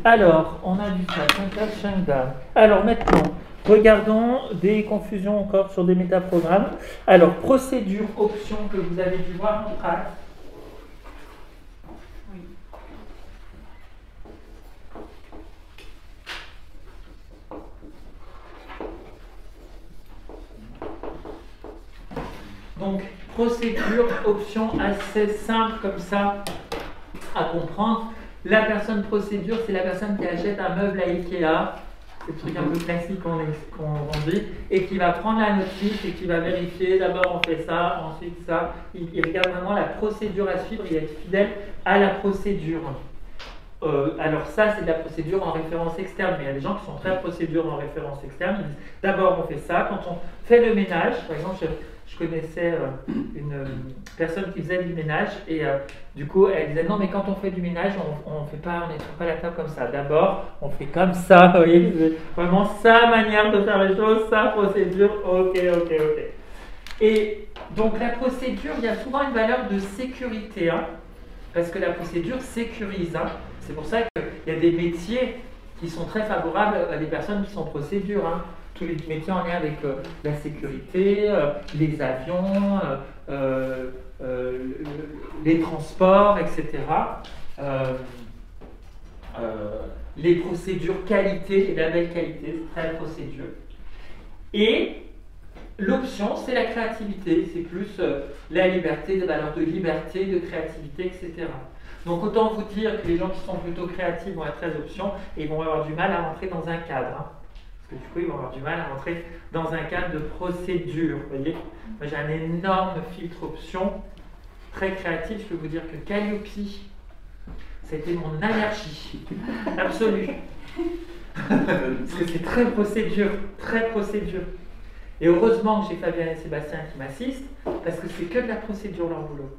Alors, on a vu ça, Shangha, Shangha. Alors maintenant, regardons des confusions encore sur des métaprogrammes. Alors, procédure, option que vous avez dû voir en trace. Donc, procédure, option assez simple comme ça à comprendre. La personne procédure, c'est la personne qui achète un meuble à Ikea, c'est le truc un peu classique qu'on dit, et qui va prendre la notice et qui va vérifier, d'abord on fait ça, ensuite ça. Il regarde vraiment la procédure à suivre, il est fidèle à la procédure. Alors ça, c'est de la procédure en référence externe, mais il y a des gens qui sont très procédure en référence externe. Ils disent, d'abord on fait ça, quand on fait le ménage, par exemple, je connaissais une personne qui faisait du ménage et du coup elle disait non mais quand on fait du ménage on ne nettoie pas la table comme ça. D'abord on fait comme ça, vous voyez, vraiment sa manière de faire les choses, sa procédure, ok. Et donc la procédure, il y a souvent une valeur de sécurité, hein, parce que la procédure sécurise. Hein. C'est pour ça qu'il y a des métiers qui sont très favorables à des personnes qui sont procédures. Hein. Tous les métiers en lien avec la sécurité, les avions, les transports, etc. Les procédures qualité, les labels qualité, c'est très procédure. Et l'option, c'est la créativité, c'est plus la liberté, des valeurs de liberté, de créativité, etc. Donc autant vous dire que les gens qui sont plutôt créatifs vont être très options et ils vont avoir du mal à rentrer dans un cadre. Hein. Parce que du coup, ils vont avoir du mal à rentrer dans un cadre de procédure. Vous voyez, moi j'ai un énorme filtre option, très créatif. Je peux vous dire que Calliope, c'était mon allergie absolue. Parce que c'est très procédure, très procédure. Et heureusement que j'ai Fabien et Sébastien qui m'assistent, parce que c'est que de la procédure leur boulot.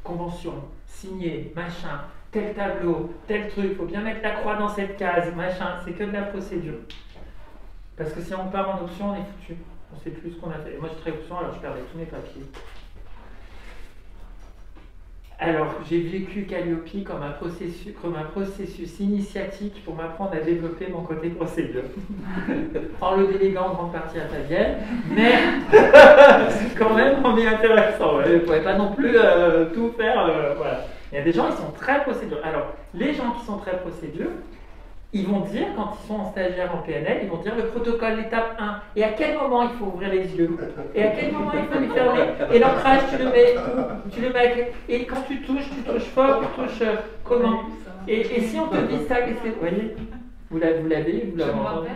Convention, signer, machin, tel tableau, tel truc, il faut bien mettre la croix dans cette case, machin, c'est que de la procédure. Parce que si on part en option, on est foutu. On ne sait plus ce qu'on a fait. Et moi, je ferais option, alors je perdais tous mes papiers. Alors, j'ai vécu Calliope comme un processus initiatique pour m'apprendre à développer mon côté procédure. En le déléguant en grande partie à Fabienne, mais c'est quand même intéressant. Ouais. Vous ne pouvez pas non plus tout faire. Voilà. Il y a des gens qui sont très procédure. Alors, les gens qui sont très procédure, ils vont dire, quand ils sont en stagiaire en PNL, ils vont dire le protocole, l'étape 1, et à quel moment il faut ouvrir les yeux, et à quel moment il faut les fermer, et l'ancrage, tu le mets avec, et quand tu touches fort, tu touches comment, et si on te dit ça, qu'est-ce que vous voyez, vous l'avez, vous l'avez Je me rappelle,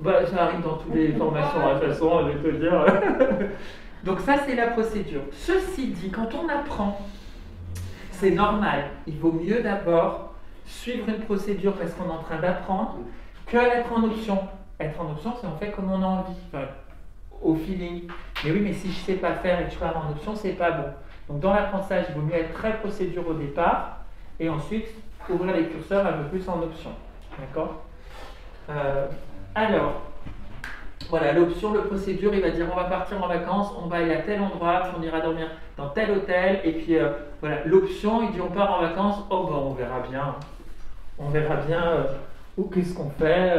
bah, ça arrive dans toutes les formations, de toute façon, je vais te dire. Donc ça, c'est la procédure. Ceci dit, quand on apprend, c'est normal, il vaut mieux d'abord suivre une procédure parce qu'on est en train d'apprendre que être en option. Être en option, c'est on fait comme on a envie, enfin, au feeling. Mais oui, mais si je ne sais pas faire et que je pars en option, c'est pas bon. Donc dans l'apprentissage, il vaut mieux être très procédure au départ et ensuite ouvrir les curseurs un peu plus en option. D'accord? Alors, voilà, l'option, le procédure, il va dire on va partir en vacances, on va aller à tel endroit, puis on ira dormir dans tel hôtel, et puis voilà, l'option, il dit on part en vacances, oh ben on verra bien. On verra bien où qu'est-ce qu'on fait.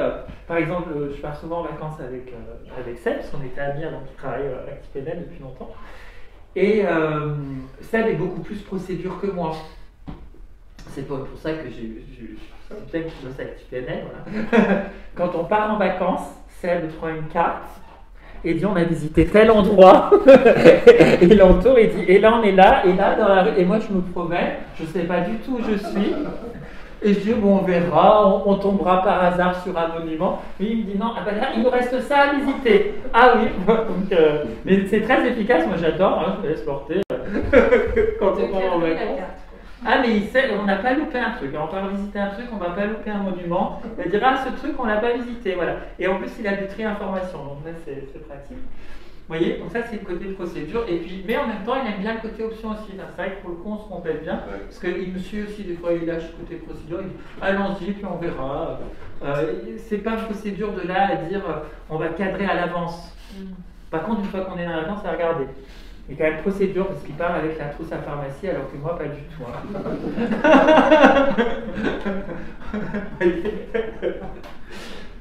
Par exemple, je pars souvent en vacances avec Seb, parce qu'on était amis avant qu'il travaille à Actipénel depuis longtemps. Et Seb est beaucoup plus procédure que moi. C'est pour ça que j'ai bien qu'il bosse à Actipénel. Voilà. Quand on part en vacances, Seb prend une carte et dit on a visité tel endroit. Et il entoure et dit et là on est là, et là dans la rue. Et moi je me promets, je ne sais pas du tout où je suis. Et je dis, bon, on verra, on tombera par hasard sur un monument. Lui, il me dit, non, ah ben là, il nous reste ça à visiter. Ah oui, donc, mais c'est très efficace, moi j'adore, hein, je me laisse porter quand on part en vacances. Ah, mais il sait, on n'a pas loupé un truc. On va visiter un truc, on ne va pas louper un monument. Il va dire, ah, ce truc, on ne l'a pas visité, voilà. Et en plus, il a du tri-information, donc là, c'est pratique. Vous voyez, donc ça c'est le côté procédure, et puis, mais en même temps il aime bien le côté option aussi. C'est vrai que pour le coup on se complète bien, parce qu'il me suit aussi des fois, il lâche le côté procédure, il dit allons-y, puis on verra. C'est pas une procédure de là à dire on va cadrer à l'avance. Par contre, une fois qu'on est dans la vacances, c'est à regarder. Il y a quand même procédure parce qu'il part avec la trousse à pharmacie alors que moi pas du tout.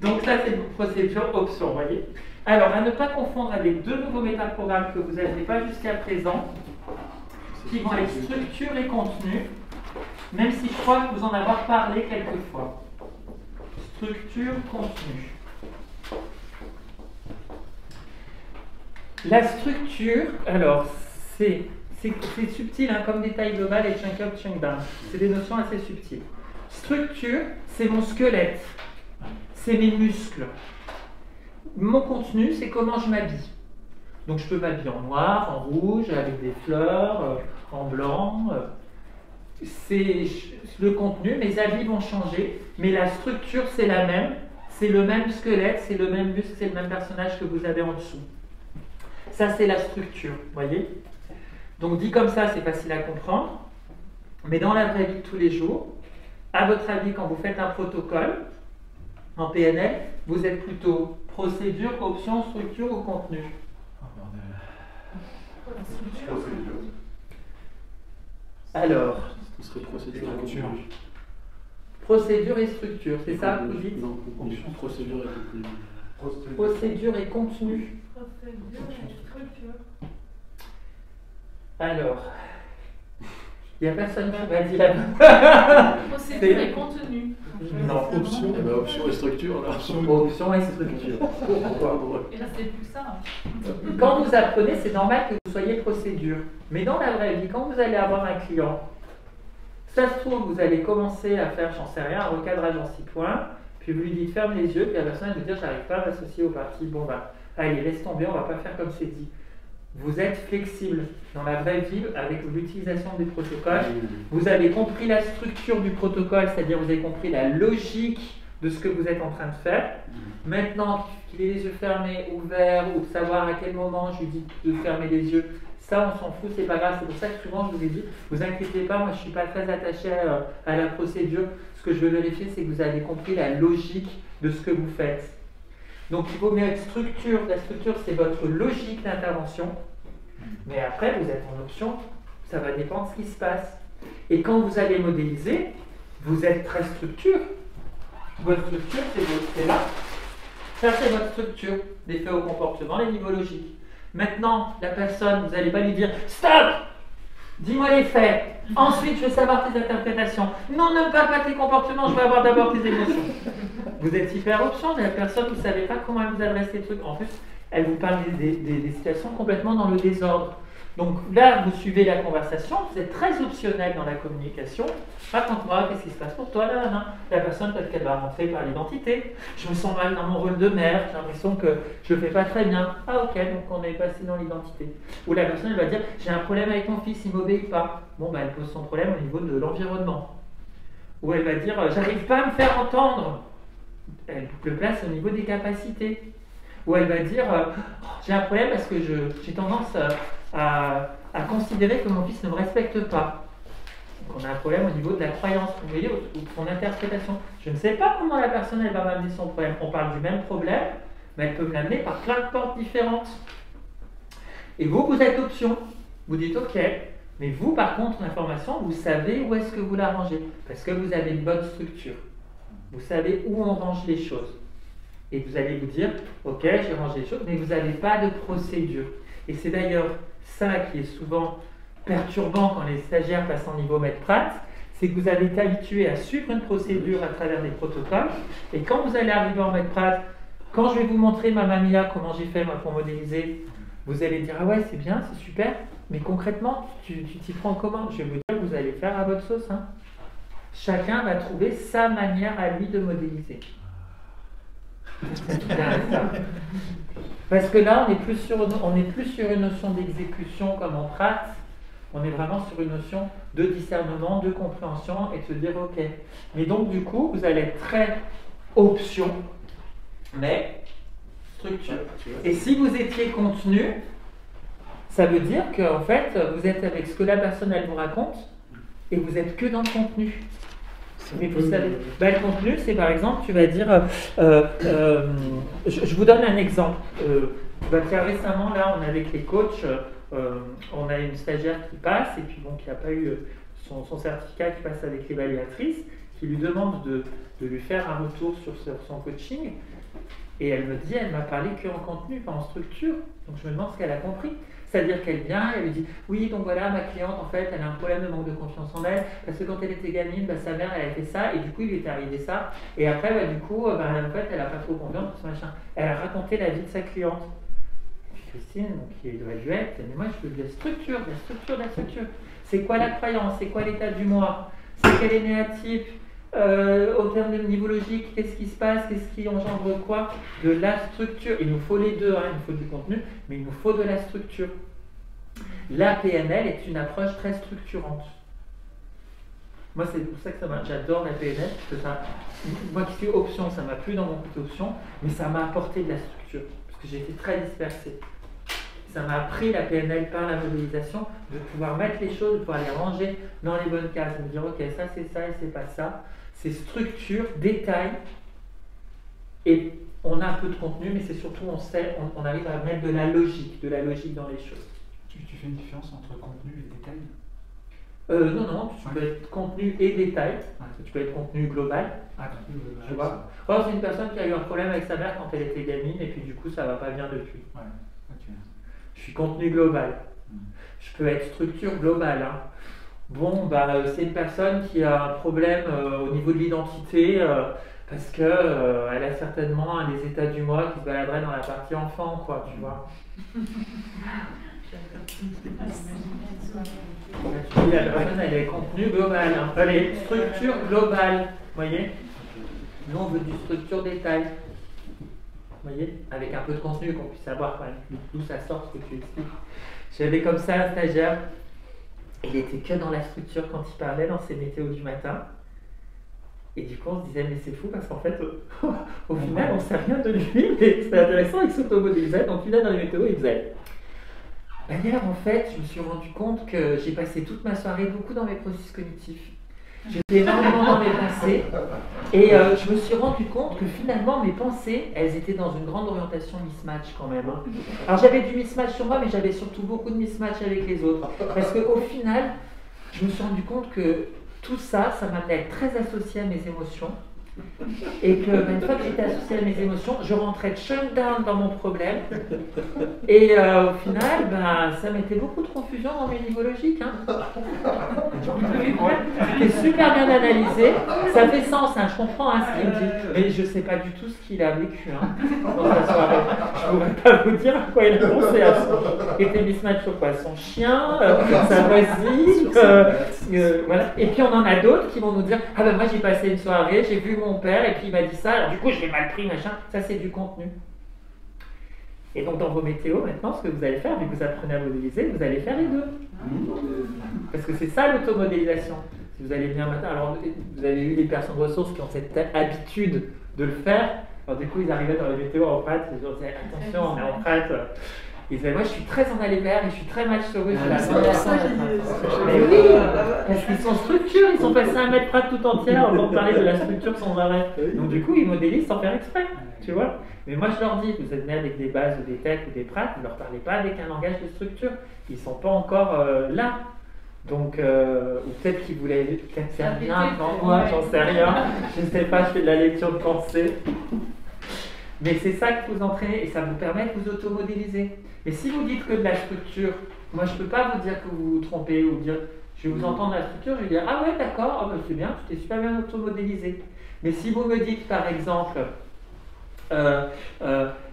Donc ça c'est une procédure option, vous voyez. Alors à ne pas confondre avec deux nouveaux métaprogrammes que vous n'aviez pas jusqu'à présent, qui vont être structure et contenu, même si je crois que vous en avoir parlé quelques fois. Structure, contenu. La structure, alors, c'est subtil, hein, comme détail global et chunk up, chunk down. C'est des notions assez subtiles. Structure, c'est mon squelette, c'est mes muscles. Mon contenu, c'est comment je m'habille. Donc je peux m'habiller en noir, en rouge, avec des fleurs, en blanc. C'est le contenu, mes habits vont changer, mais la structure, c'est la même. C'est le même squelette, c'est le même muscle, c'est le même personnage que vous avez en dessous. Ça, c'est la structure, vous voyez? Donc, dit comme ça, c'est facile à comprendre. Mais dans la vraie vie de tous les jours, à votre avis, quand vous faites un protocole en PNL, vous êtes plutôt procédure, option, structure ou contenu? Alors, ce serait procédure et structure. Procédure et structure, c'est ça que vous dites? Non, procédure et contenu. Procédure et contenu. Alors, il n'y a personne qui m'a dit la bonne. Procédure et contenu. Non, option. Eh ben, option et structure. Là. Option et structure. Et là, c'est plus ça. Quand vous apprenez, c'est normal que vous soyez procédure. Mais dans la vraie vie, quand vous allez avoir un client, ça se trouve, vous allez commencer à faire, j'en sais rien, un recadrage en 6 points, puis vous lui dites ferme les yeux, puis la personne va vous dire j'arrive pas à m'associer au parti. Bon bah, allez, laisse tomber, on va pas faire comme c'est dit. Vous êtes flexible dans la vraie vie avec l'utilisation des protocoles. Vous avez compris la structure du protocole, c'est-à-dire vous avez compris la logique de ce que vous êtes en train de faire. Maintenant, qu'il ait les yeux fermés, ouverts, ou de savoir à quel moment je lui dis de fermer les yeux, ça on s'en fout, c'est pas grave. C'est pour ça que souvent je vous ai dit, vous inquiétez pas, moi je suis pas très attaché à la procédure. Ce que je veux vérifier, c'est que vous avez compris la logique de ce que vous faites. Donc il vaut mieux être structure. La structure, c'est votre logique d'intervention. Mais après, vous êtes en option. Ça va dépendre de ce qui se passe. Et quand vous allez modéliser, vous êtes très structure. Votre structure, c'est là. Ça, c'est votre structure. Les faits au comportement, les niveaux logiques. Maintenant, la personne, vous n'allez pas lui dire « Stop ! Dis-moi les faits. Ensuite, je veux savoir tes interprétations. Non, ne pas tes comportements, je veux avoir d'abord tes émotions. » Vous êtes hyper option, mais la personne, vous ne savez pas comment elle vous adresse les trucs. En plus, elle vous parle des situations complètement dans le désordre. Donc là, vous suivez la conversation, vous êtes très optionnel dans la communication. Raconte-moi, qu'est-ce qui se passe pour toi là, là. La personne, peut-être qu'elle va rentrer par l'identité. Je me sens mal dans mon rôle de mère, j'ai l'impression que je ne fais pas très bien. Ah ok, donc on est passé dans l'identité. Ou la personne, elle va dire, j'ai un problème avec mon fils, il ne m'obéit pas. Bon, ben, elle pose son problème au niveau de l'environnement. Ou elle va dire, j'arrive pas à me faire entendre. Elle le place au niveau des capacités. Ou elle va dire, j'ai un problème parce que j'ai tendance à considérer que mon fils ne me respecte pas. Donc on a un problème au niveau de la croyance, vous voyez, ou de son interprétation. Je ne sais pas comment la personne elle va m'amener son problème. On parle du même problème, mais elle peut me l'amener par plein de portes différentes. Et vous êtes option. Vous dites ok, mais vous par contre, l'information, vous savez où est-ce que vous la rangez, parce que vous avez une bonne structure. Vous savez où on range les choses. Et vous allez vous dire, ok, j'ai rangé les choses, mais vous n'avez pas de procédure. Et c'est d'ailleurs ça qui est souvent perturbant quand les stagiaires passent en niveau maître prat, c'est que vous avez été habitué à suivre une procédure à travers des protocoles, et quand vous allez arriver en maître prat, quand je vais vous montrer ma mamia, comment j'ai fait moi pour modéliser, vous allez dire, ah ouais, c'est bien, c'est super, mais concrètement, tu t'y prends comment? Je vais vous dire, vous allez faire à votre sauce. Hein. Chacun va trouver sa manière à lui de modéliser. Parce que là, on n'est plus sur une notion d'exécution comme en prat, on est vraiment sur une notion de discernement, de compréhension et de se dire ok. Mais donc du coup, vous allez être très option, mais structure. Et si vous étiez contenu, ça veut dire qu'en fait, vous êtes avec ce que la personne elle vous raconte et vous êtes que dans le contenu. Mais vous savez, le contenu, c'est par exemple, tu vas dire, je vous donne un exemple. Très récemment, là, on est avec les coachs, on a une stagiaire qui passe, et puis bon, qui n'a pas eu son certificat, qui passe avec l'évaluatrice, qui lui demande de lui faire un retour sur son coaching. Et elle me dit, elle m'a parlé qu'en contenu, pas en structure. Donc je me demande ce qu'elle a compris. C'est-à-dire qu'elle vient, elle lui dit, oui, donc voilà, ma cliente, en fait, elle a un problème de manque de confiance en elle, parce que quand elle était gamine, sa mère, elle a fait ça, et du coup, il lui est arrivé ça. Et après, du coup, en fait, elle n'a pas trop confiance, ce machin. Elle a raconté la vie de sa cliente. Puis Christine, qui est graduée, elle dit, mais moi, je veux de la structure, de la structure, de la structure. C'est quoi la croyance? C'est quoi l'état du moi? C'est quel est négatif? Au terme de niveau logique, qu'est-ce qui se passe? Qu'est-ce qui engendre quoi? De la structure. Il nous faut les deux, hein, il nous faut du contenu, mais il nous faut de la structure. La PNL est une approche très structurante. Moi, c'est pour ça que j'adore la PNL, parce que moi qui suis option, ça m'a plu dans mon côté option, mais ça m'a apporté de la structure, parce que j'ai été très dispersé. Ça m'a appris la PNL par la modélisation, de pouvoir mettre les choses, de pouvoir les ranger dans les bonnes cases, de me dire ok, ça c'est ça et c'est pas ça. C'est structure, détail, et on a un peu de contenu, mais c'est surtout on arrive à mettre de la logique dans les choses. Tu fais une différence entre contenu et détail? Non, tu peux être contenu et détail. Tu peux être contenu global. Contenu global. Tu vois. C'est une personne qui a eu un problème avec sa mère quand elle était gamine, et puis du coup ça va pas bien depuis. Ouais. Okay. Je suis contenu global. Je peux être structure globale. Hein. Bon, c'est une personne qui a un problème au niveau de l'identité parce qu'elle a certainement des états du moi qui se baladeraient dans la partie enfant, quoi, tu vois. La personne, elle est contenu global. Hein. Elle est structure globale. Vous voyez? Nous, on veut du structure détail. Vous voyez, avec un peu de contenu qu'on puisse savoir quand même d'où ça sort ce que tu expliques. J'avais comme ça un stagiaire, il était que dans la structure quand il parlait dans ses météos du matin. Et du coup on se disait mais c'est fou parce qu'en fait au final on ne sait rien de lui, mais c'est intéressant, il s'automodélisait, donc il est dans les météos, il faisait. D'ailleurs en fait je me suis rendu compte que j'ai passé toute ma soirée beaucoup dans mes processus cognitifs. J'étais énormément dans mes pensées et je me suis rendu compte que finalement mes pensées, elles étaient dans une grande orientation mismatch quand même. Hein. Alors j'avais du mismatch sur moi, mais j'avais surtout beaucoup de mismatch avec les autres. Parce qu'au final, je me suis rendu compte que tout ça, ça m'amenait à être très associé à mes émotions. Et que une fois que j'étais associée à mes émotions, je rentrais shut down dans mon problème. Et au final, ça mettait beaucoup de confusion dans mes niveaux logiques. Hein. C'était super bien analysé. Ça fait sens, hein, je comprends hein, ce qu'il me dit. Mais je ne sais pas du tout ce qu'il a vécu hein, dans sa soirée. Je ne pourrais pas vous dire à quoi il a pensé. Il était mismatch sur quoi? Son chien, sa voisine. Voilà. Et puis on en a d'autres qui vont nous dire ah moi j'ai passé une soirée, j'ai vu mon père et puis il m'a dit ça, alors du coup je l'ai mal pris, machin. Ça c'est du contenu. Et donc dans vos météos maintenant, ce que vous allez faire, vu que vous apprenez à modéliser, vous allez faire les deux. Parce que c'est ça l'automodélisation. Si vous allez bien maintenant, alors vous avez eu les personnes ressources qui ont cette habitude de le faire, alors du coup ils arrivaient dans les météos en prête, ils disaient attention on est en prête. Ils disaient moi je suis très en aller vers et je suis très match sur eux. Mais oui, parce qu'ils sont structure, ils sont passés à mettre Pratt tout entière avant de parler de la structure sans arrêt. Donc du coup ils modélisent sans faire exprès, tu vois. Mais moi je leur dis, vous êtes nés avec des bases ou des têtes ou des Pratt, ne leur parlez pas avec un langage de structure. Ils ne sont pas encore là. Donc, ou peut-être qu'ils voulaient peut-être faire bien devant moi, j'en sais rien. Je ne sais pas, je fais de la lecture de pensée. Mais c'est ça que vous entraînez et ça vous permet de vous automodéliser. Et si vous dites que de la structure, moi je ne peux pas vous dire que vous vous trompez ou dire je vais vous entendre la structure, je vais dire ah ouais d'accord, c'est bien, tu t'es super bien automodélisé. Mais si vous me dites par exemple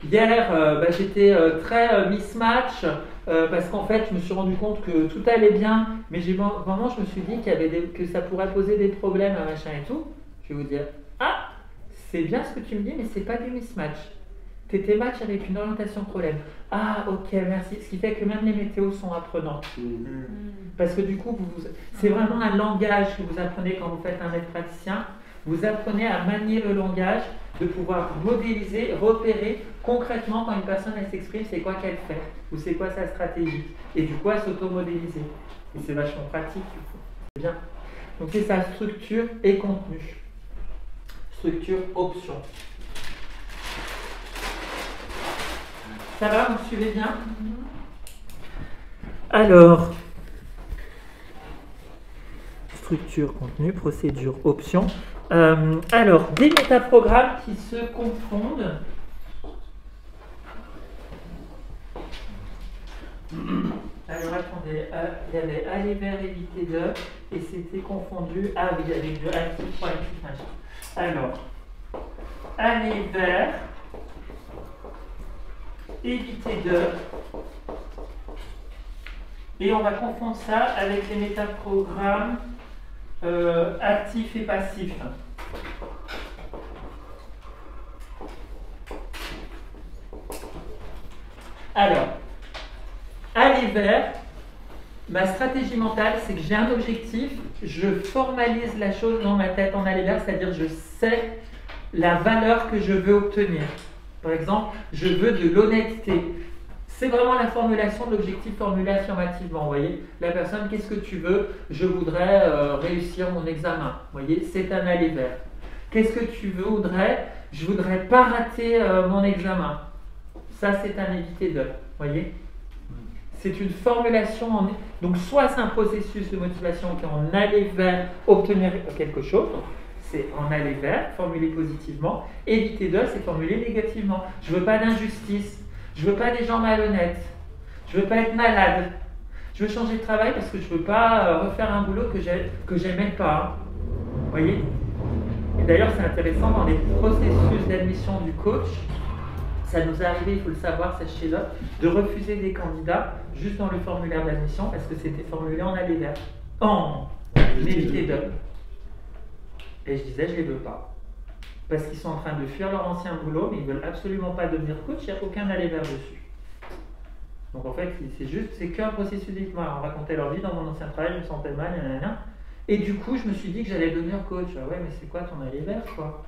hier j'étais très mismatch parce qu'en fait je me suis rendu compte que tout allait bien, mais vraiment je me suis dit qu'il y avait que ça pourrait poser des problèmes à machin et tout, je vais vous dire ah c'est bien ce que tu me dis mais c'est pas du mismatch. Tu étais match avec une orientation problème. Ah, ok, merci. Ce qui fait que même les météos sont apprenants. Parce que du coup, c'est vraiment un langage que vous apprenez quand vous faites un maître praticien. Vous apprenez à manier le langage, de pouvoir modéliser, repérer concrètement quand une personne elle s'exprime, c'est quoi qu'elle fait, ou c'est quoi sa stratégie. Et du coup, à s'automodéliser. Et c'est vachement pratique, du coup. C'est bien. Donc c'est ça, structure et contenu. Structure, option. Ça va, vous suivez bien? Alors, structure, contenu, procédure, option. Alors, des métaprogrammes qui se confondent. Alors attendez, il y avait aller vers, éviter de, et c'était confondu. Ah oui, avec de actif, proactif, machin. Alors, aller vers, éviter de, et on va confondre ça avec les métaprogrammes actifs et passifs. Alors, aller vers, ma stratégie mentale, c'est que j'ai un objectif, je formalise la chose dans ma tête en aller vers, c'est-à-dire je sais la valeur que je veux obtenir. Par exemple, je veux de l'honnêteté. C'est vraiment la formulation de l'objectif formulé affirmativement. Vous voyez, la personne, qu'est-ce que tu veux? Je voudrais réussir mon examen. Vous voyez, c'est un aller vers. Qu'est-ce que tu voudrais? Je voudrais pas rater mon examen. Ça, c'est un éviter de. Vous voyez? C'est une formulation, donc soit c'est un processus de motivation qui est en aller vers obtenir quelque chose, c'est en aller vers, formulé positivement, éviter de, c'est formulé négativement. Je veux pas d'injustice, je veux pas des gens malhonnêtes, je veux pas être malade, je veux changer de travail parce que je veux pas refaire un boulot que j'aimais pas. Vous voyez? Et d'ailleurs c'est intéressant dans les processus d'admission du coach. Ça nous est arrivé, il faut le savoir, sachez-le, de refuser des candidats juste dans le formulaire d'admission parce que c'était formulé en aller vers. En éviter de. Et je disais, je ne les veux pas. Parce qu'ils sont en train de fuir leur ancien boulot, mais ils ne veulent absolument pas devenir coach, il n'y a aucun aller vers dessus. Donc en fait, c'est qu'un processus d'histoire. On racontait leur vie dans mon ancien travail, je me sentais mal, nanana. Et du coup, je me suis dit que j'allais devenir coach. Ah ouais, mais c'est quoi ton aller vers, quoi?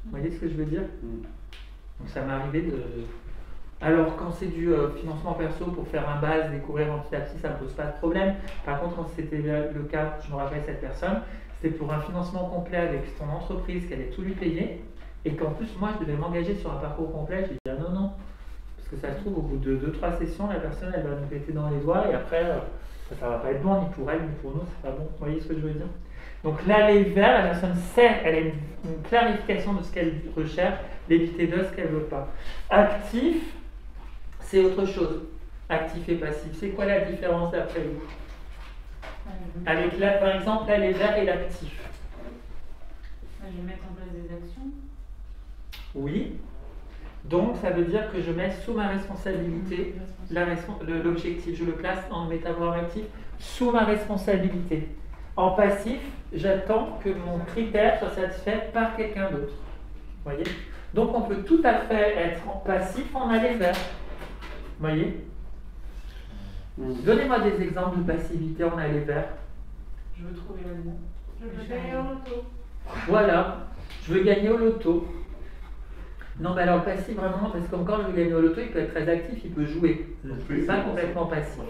Vous voyez ce que je veux dire? Donc ça m'est arrivé de... Alors quand c'est du financement perso pour faire un base, découvrir petit à petit, ça ne me pose pas de problème. Par contre, quand c'était le cas, je me rappelle cette personne, c'était pour un financement complet avec son entreprise qui allait tout lui payer. Et qu'en plus, moi, je devais m'engager sur un parcours complet. J'ai dit ah non, non. Parce que ça se trouve, au bout de 2-3 sessions, la personne, elle va nous péter dans les doigts. Et après, ça ne va pas être bon, ni pour elle, ni pour nous, c'est pas bon. Vous voyez ce que je veux dire? Donc l'aller vers, la personne sait, elle a une clarification de ce qu'elle recherche, l'éviter de ce qu'elle ne veut pas. Actif, c'est autre chose. Actif et passif. C'est quoi la différence d'après vous? Avec par exemple, l'aller vers et l'actif. Je vais mettre en place des actions. Oui. Donc ça veut dire que je mets sous ma responsabilité l'objectif. Je le place en métaphore actif sous ma responsabilité. En passif, j'attends que mon critère soit satisfait par quelqu'un d'autre. Vous voyez? Donc on peut tout à fait être en passif en aller vers. Vous voyez? Donnez-moi des exemples de passivité en aller vers. Je veux trouver l'amour. Je veux gagner au loto. Voilà, je veux gagner au loto. Non, mais alors passif vraiment, parce qu'encore je veux gagner au loto, il peut être très actif, il peut jouer. C'est pas complètement passif.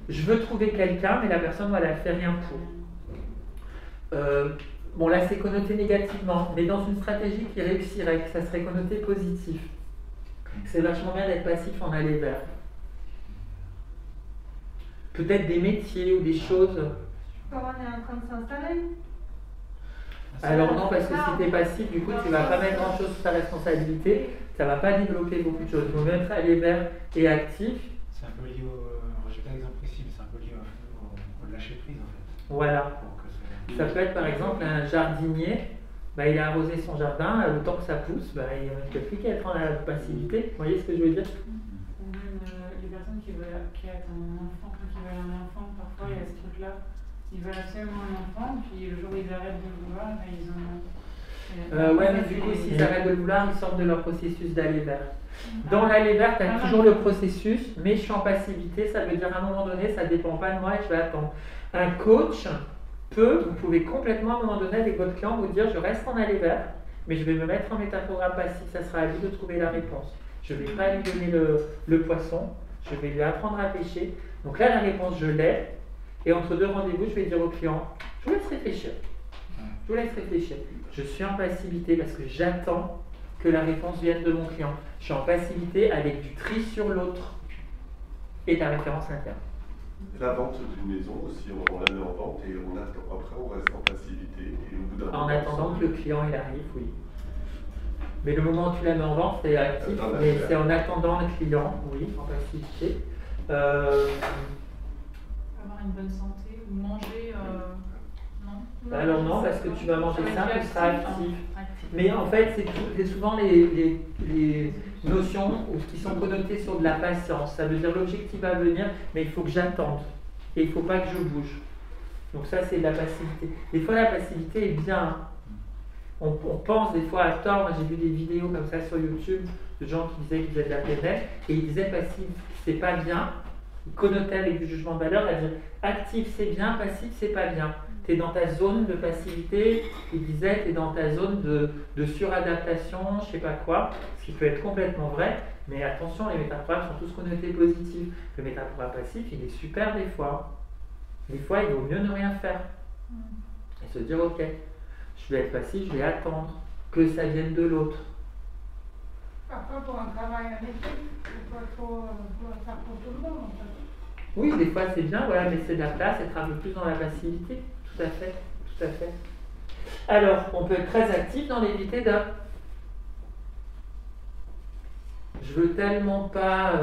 Je veux trouver quelqu'un, mais la personne, voilà, elle fait rien pour. Bon, là, c'est connoté négativement, mais dans une stratégie qui réussirait, ça serait connoté positif. C'est vachement bien d'être passif en aller vers. Peut-être des métiers ou des choses. Quand on est en train de s'installer. Alors non, parce que si tu es passif, du coup, tu ne vas pas mettre grand-chose sur ta responsabilité, ça ne va pas développer beaucoup de choses. Il faut mettre aller vers et actif. C'est un peu lié au... Je n'ai pas d'exemple précis, mais c'est un peu lié au lâcher-prise, en fait. Voilà. Ça peut être par exemple un jardinier, il a arrosé son jardin, le temps que ça pousse, il ne peut plus qu'à être en passivité. Vous voyez ce que je veux dire? Ou même les personnes qui veulent un enfant, qui veulent un enfant, parfois il y a ce truc-là. Ils veulent absolument un enfant, puis le jour où ils arrêtent de le vouloir, ils en ont. Ouais, mais du coup, s'ils arrêtent de le vouloir, ils sortent de leur processus d'aller vers. Dans l'aller vers, tu as toujours le processus, mais je suis en passivité, ça veut dire à un moment donné, ça ne dépend pas de moi et je vais attendre. Un coach vous pouvez complètement à un moment donné avec votre client vous dire je reste en aller vers, mais je vais me mettre en métaprogramme passif, ça sera à lui de trouver la réponse. Je ne vais pas lui donner le poisson, je vais lui apprendre à pêcher. Donc là, la réponse, je l'ai. Et entre deux rendez-vous, je vais dire au client, je vous laisse réfléchir. Je vous laisse réfléchir. Je suis en passivité parce que j'attends que la réponse vienne de mon client. Je suis en passivité avec du tri sur l'autre et de la référence interne. La vente d'une maison aussi, on la met en vente et on attend. Après, on reste en passivité et au bout d'un En moment, attendant que le client il arrive, oui. Mais le moment où tu la mets en vente, c'est actif, Attends, mais d'accord. c'est en attendant le client, oui, en passivité. Avoir une bonne santé ou manger. Non. Alors non, parce que tu vas manger Ça va ça, être tu seras actif. Actif. Mais en fait, c'est souvent les notions qui sont connotées sur de la patience. Ça veut dire l'objectif va venir, mais il faut que j'attende. Et il ne faut pas que je bouge. Donc ça, c'est de la passivité. Des fois, la passivité est bien. On pense des fois à tort. Moi, j'ai vu des vidéos comme ça sur YouTube de gens qui disaient qu'ils faisaient de la PNL et ils disaient passif, c'est pas bien. Ils connotaient avec du jugement de valeur, c'est-à-dire actif, c'est bien, passif, c'est pas bien. Tu es dans ta zone de passivité, il disait, tu es dans ta zone de suradaptation, je sais pas quoi, ce qui peut être complètement vrai, mais attention, les métaphores sont tous connotés positifs. Le métaphore passif, il est super des fois. Des fois, il vaut mieux ne rien faire et se dire, ok, je vais être passif, je vais attendre que ça vienne de l'autre. Parfois, pour un travail en équipe, il faut pas trop faire pour tout le monde, en fait. Oui, des fois c'est bien, voilà, mais c'est de la place, être un peu plus dans la passivité. Tout à fait, tout à fait. Alors, on peut être très actif dans l'éviter de. Je veux tellement pas.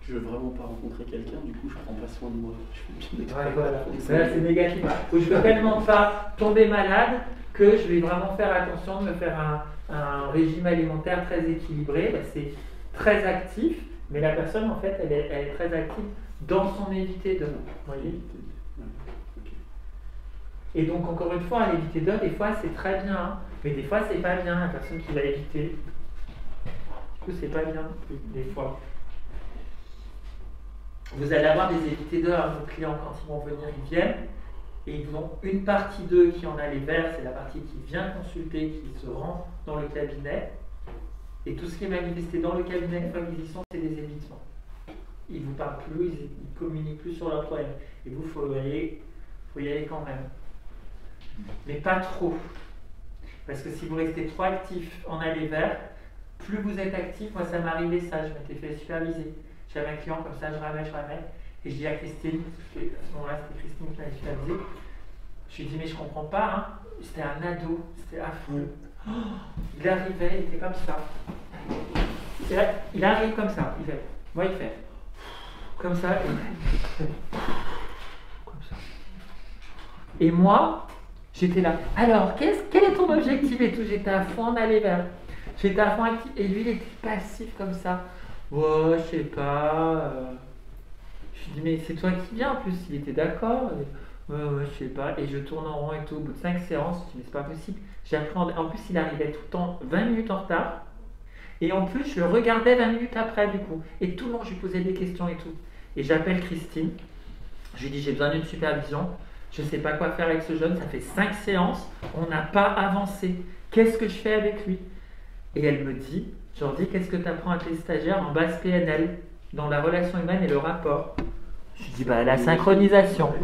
Je veux vraiment pas rencontrer quelqu'un, du coup je prends pas soin de moi. Je fais bien Ouais, voilà. Là, c'est négatif. Ou je veux tellement pas tomber malade que je vais vraiment faire attention de me faire un régime alimentaire très équilibré. Ben, c'est très actif, mais la personne en fait elle est très active dans son éviter de. Vous voyez. Et donc encore une fois, l'éviter de, des fois c'est très bien, hein, mais des fois c'est pas bien la personne qui va éviter. Du coup c'est pas bien des fois. Vous allez avoir des évités d'heures, vos clients quand ils vont venir, ils viennent et ils ont une partie d'eux qui en a les verts, c'est la partie qui vient consulter, qui se rend dans le cabinet. Et tout ce qui est manifesté dans le cabinet, une fois qu'ils y sont, c'est des évitements. Ils ne vous parlent plus, ils ne communiquent plus sur leurs problèmes. Et vous, faut y aller quand même. Mais pas trop. Parce que si vous restez trop actif en aller vers, plus vous êtes actif, moi ça m'arrivait ça, je m'étais fait superviser. J'avais un client comme ça, je ramais, et je dis à Christine, parce que à ce moment-là c'était Christine qui m'avait supervisé, je lui dis mais je comprends pas, hein. C'était un ado, c'était affreux. Oh, il arrivait, il était comme ça. Il arrive comme ça, il fait. Moi il fait. Comme ça, et comme ça. Et moi, j'étais là. Alors, quel est ton objectif et tout? J'étais à fond en aller vers. J'étais à fond actif. Et lui, il était passif comme ça. Ouais, je sais pas. Je lui dis, mais c'est toi qui viens en plus. Il était d'accord. Ouais, je sais pas. Et je tourne en rond et tout. Au bout de 5 séances, je dis, mais c'est pas possible. En plus, il arrivait tout le temps 20 minutes en retard. Et en plus, je le regardais 20 minutes après, du coup. Et tout le long, je lui posais des questions et tout. Et j'appelle Christine. Je lui dis, j'ai besoin d'une supervision. Je ne sais pas quoi faire avec ce jeune. Ça fait 5 séances. On n'a pas avancé. Qu'est-ce que je fais avec lui? Et elle me dit, je leur dis, qu'est-ce que tu apprends à tes stagiaires en base PNL, dans la relation humaine et le rapport? Je lui dis, bah, la synchronisation.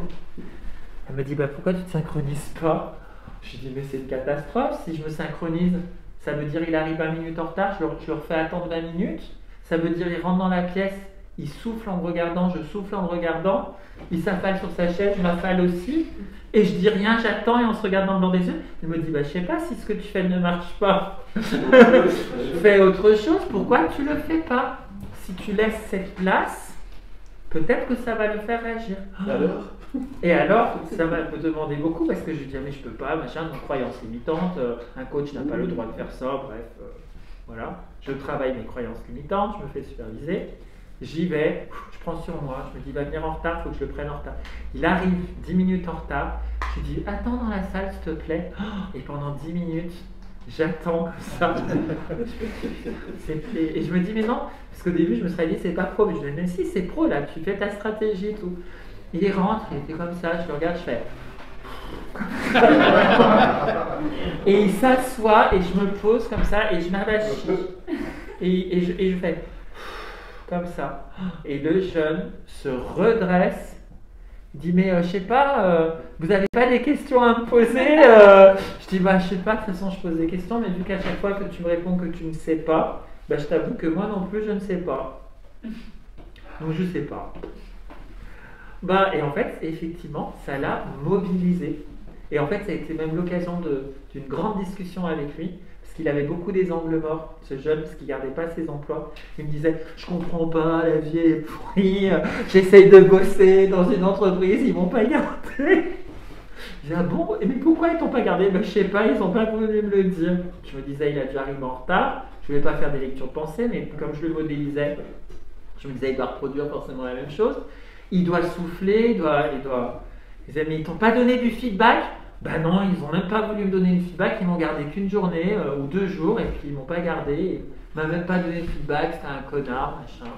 Elle me dit, bah, pourquoi tu ne te synchronises pas? Je lui dis, mais c'est une catastrophe. Si je me synchronise, ça veut dire il arrive 20 minutes en retard, je le refais attendre 20 minutes. Ça veut dire il rentre dans la pièce, il souffle en me regardant, je souffle en me regardant. Il s'affale sur sa chaise, je m'affale aussi. Et je dis rien, j'attends et on se regarde dans le blanc des yeux. Il me dit, bah, je sais pas si ce que tu fais ne marche pas. Fais autre chose, pourquoi tu le fais pas? Si tu laisses cette place, peut-être que ça va le faire réagir. Alors Et alors, ça va me demander beaucoup parce que je lui dis, mais je peux pas, machin, une croyance limitante, un coach n'a pas le droit de faire ça, bref, voilà. Je travaille mes croyances limitantes, je me fais superviser, j'y vais, je prends sur moi, je me dis, il va venir en retard, il faut que je le prenne en retard. Il arrive 10 minutes en retard, je lui dis, attends dans la salle s'il te plaît, et pendant 10 minutes, j'attends comme ça. Et je me dis, mais non, parce qu'au début, je me serais dit, c'est pas pro, mais je me dis, mais si, c'est pro, là, tu fais ta stratégie et tout. Il rentre, il était comme ça, je le regarde, je fais. Et il s'assoit et je me pose comme ça et je m'avachis. Et je fais comme ça. Et le jeune se redresse, dit mais je sais pas, vous n'avez pas des questions à me poser? Je dis bah je sais pas, de toute façon je pose des questions, mais vu qu'à chaque fois que tu me réponds que tu ne sais pas, bah, je t'avoue que moi non plus je ne sais pas. Donc je sais pas. Bah, et en fait, effectivement, ça l'a mobilisé. Et en fait, ça a été même l'occasion d'une grande discussion avec lui, parce qu'il avait beaucoup des angles morts, ce jeune, parce qu'il ne gardait pas ses emplois. Il me disait, je comprends pas, la vie est pourrie, j'essaye de bosser dans une entreprise, ils m'ont pas gardé. Je disais, ah bon, mais pourquoi ils t'ont pas gardé? Ben, je sais pas, ils n'ont pas voulu me le dire. Je me disais, il a dû arriver en retard. Je ne voulais pas faire des lectures de pensée, mais comme je le modélisais, je me disais, il doit reproduire forcément la même chose. Il doit souffler, il doit... Ils disaient, mais ils t'ont pas donné du feedback? Ben non, ils n'ont même pas voulu me donner du feedback, ils m'ont gardé qu'une journée ou 2 jours, et puis ils m'ont pas gardé. Ils m'ont même pas donné de feedback, c'était un connard, machin.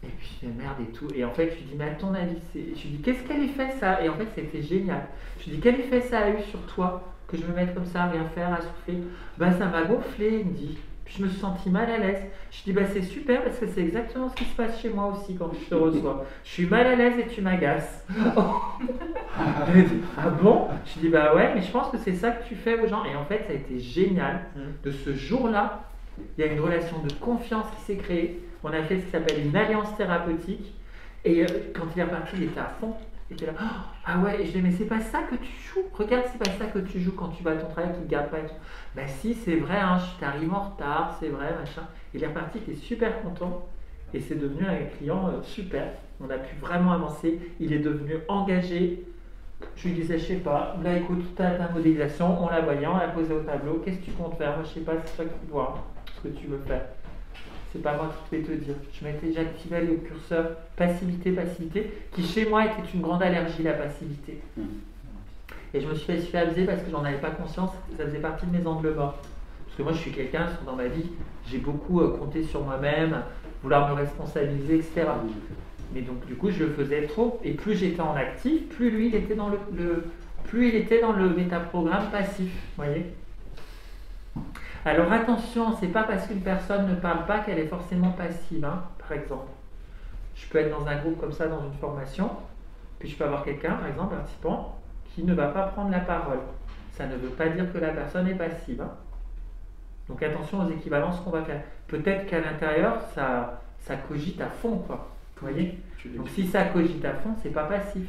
Et puis je dis, merde et tout. Et en fait, je lui dis, mais à ton avis, je lui dis, qu'est-ce quel effet ça? Et en fait, c'était génial. Je lui dis, quel effet ça a eu sur toi que je me mette comme ça, à rien faire, à souffler? Ben ça m'a gonflé, il me dit. Puis je me suis sentie mal à l'aise. Je dis, bah c'est super parce que c'est exactement ce qui se passe chez moi aussi quand je te reçois. Je suis mal à l'aise et tu m'agaces. Elle dit, ah bon? Je dis, bah ouais, mais je pense que c'est ça que tu fais aux gens. Et en fait, ça a été génial. De ce jour-là, il y a une relation de confiance qui s'est créée. On a fait ce qui s'appelle une alliance thérapeutique. Et quand il est reparti, il était à fond. Il était là, oh, ah ouais, et je dis, mais c'est pas ça que tu joues. Regarde, c'est pas ça que tu joues quand tu vas à ton travail, tu ne gardes pas et tout. Bah si, c'est vrai, hein, je t'arrive en retard, c'est vrai, machin. Il est reparti, il était super content. Et c'est devenu un client super. On a pu vraiment avancer. Il est devenu engagé. Je lui disais, je sais pas, là écoute, tu as ta modélisation, on la voyait, on l'a posée au tableau. Qu'est-ce que tu comptes faire? Moi, je sais pas, c'est toi qui vois ce que tu veux faire. C'est pas moi qui vais te dire. J'activais le curseur passivité, qui chez moi était une grande allergie, la passivité. Et je me suis fait abuser parce que j'en avais pas conscience, ça faisait partie de mes angles morts. Parce que moi, je suis quelqu'un, dans ma vie, j'ai beaucoup compté sur moi-même, vouloir me responsabiliser, etc. Mais donc, du coup, je le faisais trop. Et plus j'étais en actif, plus lui, il était dans plus il était dans le métaprogramme passif. Vous voyez? Alors attention, c'est pas parce qu'une personne ne parle pas qu'elle est forcément passive, hein, par exemple. Je peux être dans un groupe comme ça, dans une formation, puis je peux avoir quelqu'un, par exemple, un participant, qui ne va pas prendre la parole. Ça ne veut pas dire que la personne est passive. Hein. Donc attention aux équivalences qu'on va faire. Peut-être qu'à l'intérieur, ça cogite à fond, quoi. Vous voyez? Donc si ça cogite à fond, c'est pas passif.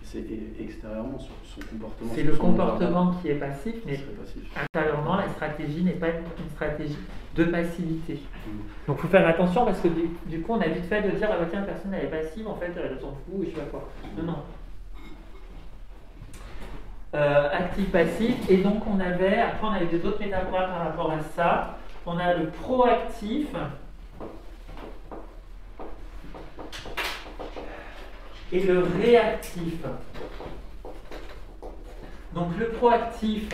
C'est extérieurement son comportement. C'est le comportement qui est passif, mais intérieurement, la stratégie n'est pas une stratégie de passivité. Donc il faut faire attention parce que du coup, on a vite fait de dire, ah bah tiens, la personne elle est passive, en fait, elle s'en fout, je sais pas quoi. Non, non. Actif-passif, et donc après on avait des autres métaphores par rapport à ça. On a le proactif. Et le réactif. Donc le proactif,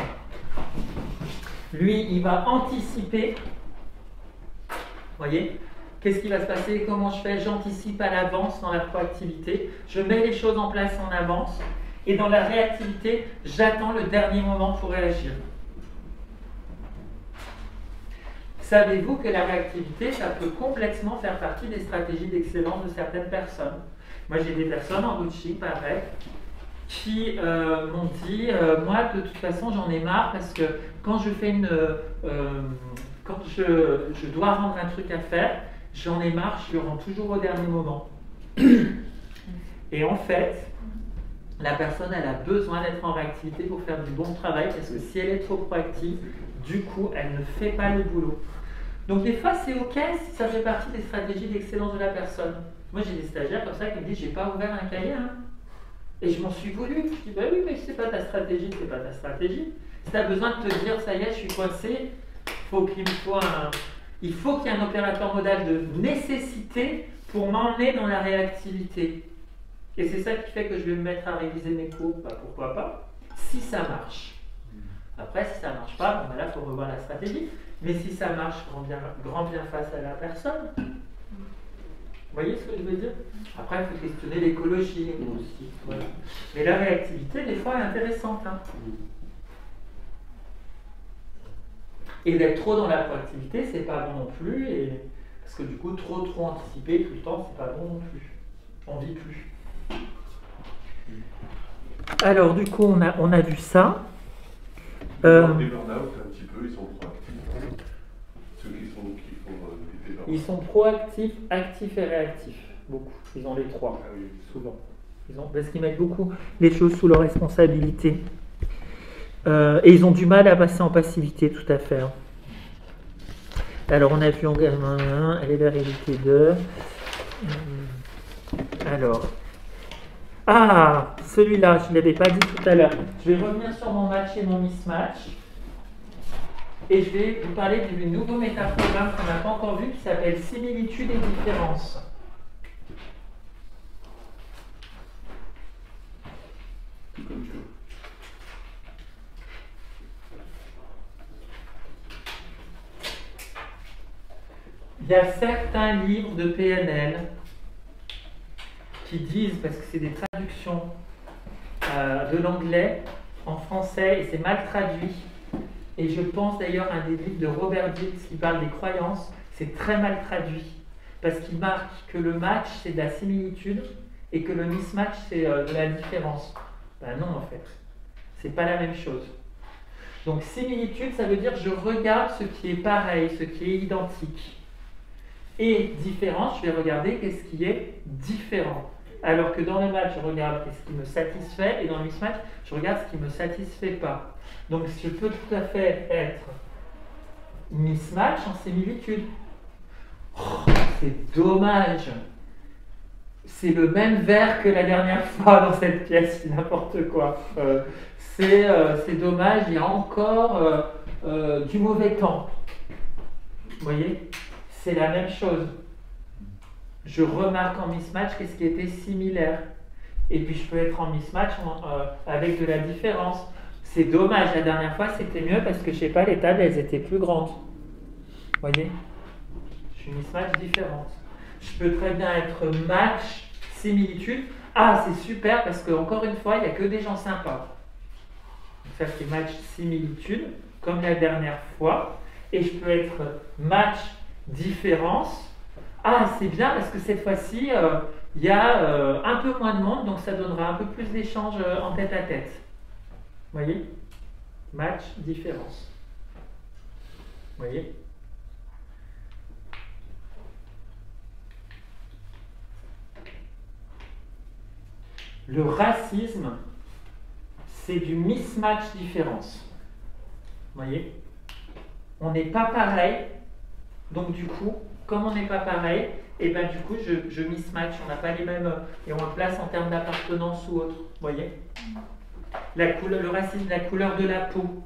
lui, il va anticiper. Vous voyez? Qu'est-ce qui va se passer? Comment je fais? J'anticipe à l'avance dans la proactivité. Je mets les choses en place en avance. Et dans la réactivité, j'attends le dernier moment pour réagir. Savez-vous que la réactivité, ça peut complètement faire partie des stratégies d'excellence de certaines personnes? Moi, j'ai des personnes en coaching, pareil, qui m'ont dit, moi, de toute façon, j'en ai marre parce que quand je fais quand je dois rendre un truc à faire, j'en ai marre, je le rends toujours au dernier moment. Et en fait, la personne, elle a besoin d'être en réactivité pour faire du bon travail parce que si elle est trop proactive, du coup, elle ne fait pas le boulot. Donc, des fois, c'est OK si ça fait partie des stratégies d'excellence de la personne. Moi, j'ai des stagiaires comme ça qui me disent, j'ai pas ouvert un cahier, hein. Et je m'en suis voulu. Je dis, bah oui, mais c'est pas ta stratégie, c'est pas ta stratégie. Si tu as besoin de te dire, ça y est, je suis coincé, il faut qu'il y ait un opérateur modal de nécessité pour m'emmener dans la réactivité. Et c'est ça qui fait que je vais me mettre à réviser mes cours, bah pourquoi pas, si ça marche. Après, si ça ne marche pas, bon, bah là, il faut revoir la stratégie. Mais si ça marche, grand bien face à la personne. Vous voyez ce que je veux dire? Après, il faut questionner l'écologie aussi. Voilà. Mais la réactivité, des fois, est intéressante. Hein. Et d'être trop dans la proactivité, c'est pas bon non plus. Parce que du coup, trop anticiper tout le temps, c'est pas bon non plus. On vit plus. Alors, du coup, on a vu ça. Les burn-out, un petit peu, ils sont proactifs. Ceux qui font des D'accord. Ils sont proactifs, actifs et réactifs. Beaucoup. Ils ont les trois, Ah oui. souvent. Parce qu'ils mettent beaucoup les choses sous leur responsabilité. Et ils ont du mal à passer en passivité, tout à fait. Hein. Alors, on a vu également, elle est la réalité de... Alors... Ah, celui-là, je ne l'avais pas dit tout à l'heure. Je vais revenir sur mon match et mon mismatch. Et je vais vous parler du nouveau métaprogramme qu'on n'a pas encore vu, qui s'appelle Similitude et différence. Tout comme tu veux. Il y a certains livres de PNL qui disent, parce que c'est des traductions de l'anglais en français et c'est mal traduit, et je pense d'ailleurs à un des livres de Robert Dills qui parle des croyances, c'est très mal traduit, parce qu'il marque que le match c'est de la similitude et que le mismatch c'est de la différence. Ben non en fait, c'est pas la même chose. Donc similitude ça veut dire je regarde ce qui est pareil, ce qui est identique. Et différence, je vais regarder qu'est-ce qui est différent. Alors que dans le match, je regarde ce qui me satisfait, et dans le mismatch, je regarde ce qui ne me satisfait pas. Donc je peux tout à fait être mismatch en similitude. Oh, c'est dommage. C'est le même verre que la dernière fois dans cette pièce, n'importe quoi. C'est dommage, il y a encore du mauvais temps. Vous voyez ? C'est la même chose. Je remarque en mismatch qu'est-ce qui était similaire. Et puis je peux être en mismatch avec de la différence. C'est dommage, la dernière fois c'était mieux parce que je sais pas, les tables elles étaient plus grandes. Vous voyez ? Je suis mismatch différente. Je peux très bien être match, similitude. Ah, c'est super parce qu'encore une fois, il n'y a que des gens sympas. Donc ça c'est match, similitude, comme la dernière fois. Et je peux être match, différence. Ah, c'est bien parce que cette fois-ci, il y a un peu moins de monde, donc ça donnera un peu plus d'échanges en tête à tête. Vous voyez ? Match, différence. Vous voyez ? Le racisme, c'est du mismatch différence. Vous voyez ? On n'est pas pareil. Donc du coup, comme on n'est pas pareil, et ben du coup je mismatch, on n'a pas les mêmes, et on le place en termes d'appartenance ou autre. Vous voyez ? Le racisme, la couleur de la peau,